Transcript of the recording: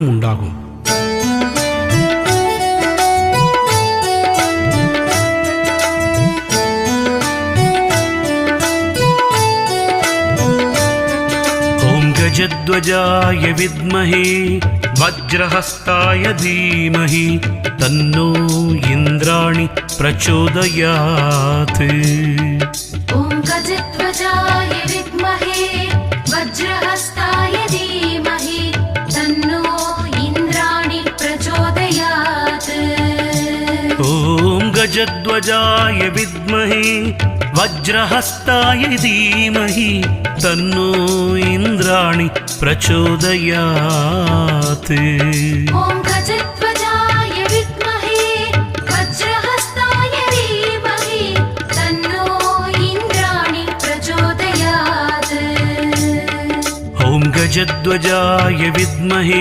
உண்டாகும். ஓம் கஜத்வஜாய வித்மஹே வஜ்ரஹஸ்தாய தீமஹி தன்னோ இந்திராணி பிரச்சோதயாத். ஓம் கஜத்வஜாய வித்மஹே வஜ்ரஹஸ்தாய தீமஹி தன்னோ இந்திராணி பிரச்சோதயாத். ஓம் கஜத்வஜாய வித்மஹே வஜ்ரஹஸ்தாய தீமஹி தன்னோ இந்திராணி பிரச்சோதயாத். ஓம் கஜத்வஜாய வித்மஹே வஜ்ரஹஸ்தாய தீமஹி தன்னோ இந்திராணி பிரச்சோதயாத். ஓம் கஜத்வஜாய வித்மஹே